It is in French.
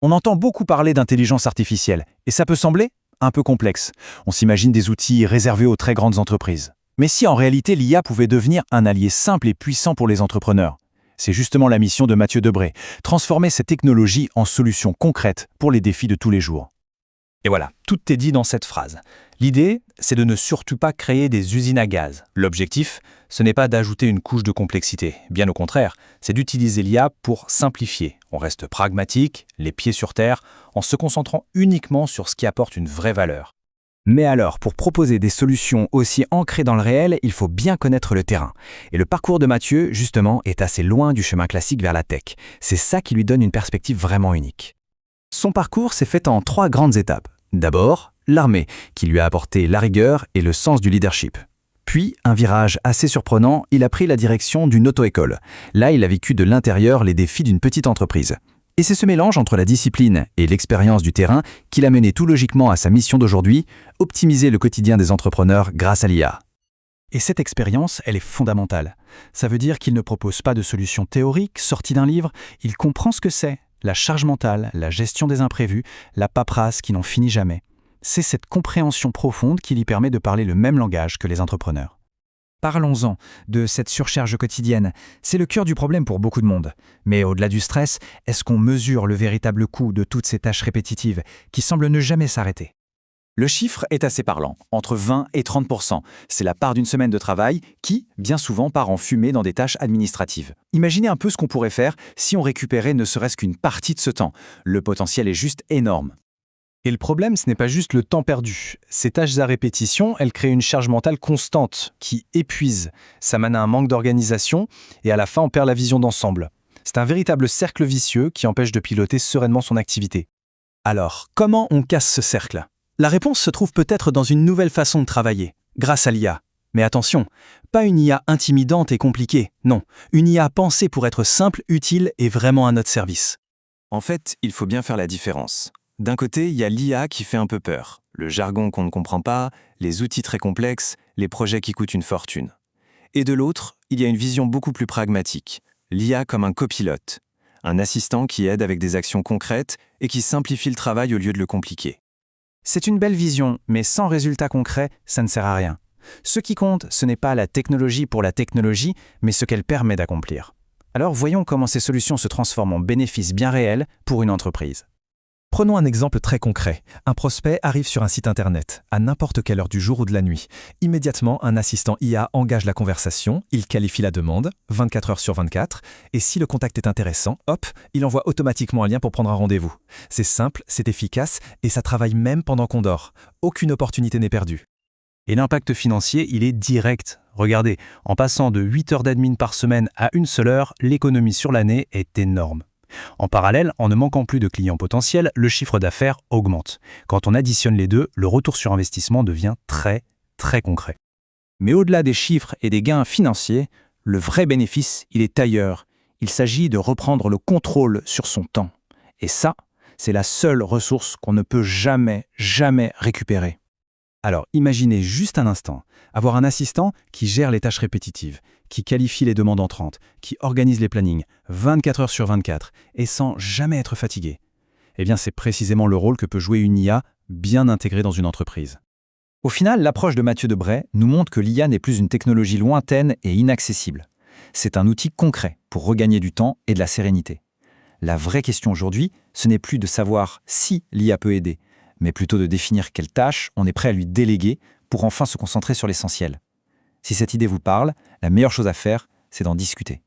On entend beaucoup parler d'intelligence artificielle, et ça peut sembler un peu complexe. On s'imagine des outils réservés aux très grandes entreprises. Mais si en réalité l'IA pouvait devenir un allié simple et puissant pour les entrepreneurs? C'est justement la mission de Mathieu Debré, transformer cette technologie en solutions concrètes pour les défis de tous les jours. Et voilà, tout est dit dans cette phrase. L'idée, c'est de ne surtout pas créer des usines à gaz. L'objectif, ce n'est pas d'ajouter une couche de complexité. Bien au contraire, c'est d'utiliser l'IA pour simplifier. On reste pragmatique, les pieds sur terre, en se concentrant uniquement sur ce qui apporte une vraie valeur. Mais alors, pour proposer des solutions aussi ancrées dans le réel, il faut bien connaître le terrain. Et le parcours de Mathieu, justement, est assez loin du chemin classique vers la tech. C'est ça qui lui donne une perspective vraiment unique. Son parcours s'est fait en 3 grandes étapes. D'abord, l'armée, qui lui a apporté la rigueur et le sens du leadership. Puis, un virage assez surprenant, il a pris la direction d'une auto-école. Là, il a vécu de l'intérieur les défis d'une petite entreprise. Et c'est ce mélange entre la discipline et l'expérience du terrain qui l'a mené tout logiquement à sa mission d'aujourd'hui, optimiser le quotidien des entrepreneurs grâce à l'IA. Et cette expérience, elle est fondamentale. Ça veut dire qu'il ne propose pas de solution théorique sortie d'un livre, il comprend ce que c'est, la charge mentale, la gestion des imprévus, la paperasse qui n'en finit jamais. C'est cette compréhension profonde qui lui permet de parler le même langage que les entrepreneurs. Parlons-en de cette surcharge quotidienne. C'est le cœur du problème pour beaucoup de monde. Mais au-delà du stress, est-ce qu'on mesure le véritable coût de toutes ces tâches répétitives qui semblent ne jamais s'arrêter? Le chiffre est assez parlant, entre 20 et 30%. C'est la part d'une semaine de travail qui, bien souvent, part en fumée dans des tâches administratives. Imaginez un peu ce qu'on pourrait faire si on récupérait ne serait-ce qu'une partie de ce temps. Le potentiel est juste énorme. Et le problème, ce n'est pas juste le temps perdu. Ces tâches à répétition, elles créent une charge mentale constante qui épuise. Ça mène à un manque d'organisation et à la fin, on perd la vision d'ensemble. C'est un véritable cercle vicieux qui empêche de piloter sereinement son activité. Alors, comment on casse ce cercle? La réponse se trouve peut-être dans une nouvelle façon de travailler, grâce à l'IA. Mais attention, pas une IA intimidante et compliquée, non. Une IA pensée pour être simple, utile et vraiment à notre service. En fait, il faut bien faire la différence. D'un côté, il y a l'IA qui fait un peu peur. Le jargon qu'on ne comprend pas, les outils très complexes, les projets qui coûtent une fortune. Et de l'autre, il y a une vision beaucoup plus pragmatique. L'IA comme un copilote. Un assistant qui aide avec des actions concrètes et qui simplifie le travail au lieu de le compliquer. C'est une belle vision, mais sans résultat concret, ça ne sert à rien. Ce qui compte, ce n'est pas la technologie pour la technologie, mais ce qu'elle permet d'accomplir. Alors voyons comment ces solutions se transforment en bénéfices bien réels pour une entreprise. Prenons un exemple très concret. Un prospect arrive sur un site internet, à n'importe quelle heure du jour ou de la nuit. Immédiatement, un assistant IA engage la conversation, il qualifie la demande, 24 heures sur 24, et si le contact est intéressant, hop, il envoie automatiquement un lien pour prendre un rendez-vous. C'est simple, c'est efficace, et ça travaille même pendant qu'on dort. Aucune opportunité n'est perdue. Et l'impact financier, il est direct. Regardez, en passant de 8 heures d'admin par semaine à une seule heure, l'économie sur l'année est énorme. En parallèle, en ne manquant plus de clients potentiels, le chiffre d'affaires augmente. Quand on additionne les deux, le retour sur investissement devient très, très concret. Mais au-delà des chiffres et des gains financiers, le vrai bénéfice, il est ailleurs. Il s'agit de reprendre le contrôle sur son temps. Et ça, c'est la seule ressource qu'on ne peut jamais récupérer. Alors imaginez juste un instant, avoir un assistant qui gère les tâches répétitives, qui qualifie les demandes entrantes, qui organise les plannings 24 heures sur 24 et sans jamais être fatigué. Eh bien c'est précisément le rôle que peut jouer une IA bien intégrée dans une entreprise. Au final, l'approche de Mathieu Debré nous montre que l'IA n'est plus une technologie lointaine et inaccessible. C'est un outil concret pour regagner du temps et de la sérénité. La vraie question aujourd'hui, ce n'est plus de savoir si l'IA peut aider, mais plutôt de définir quelles tâches on est prêt à lui déléguer pour enfin se concentrer sur l'essentiel. Si cette idée vous parle, la meilleure chose à faire, c'est d'en discuter.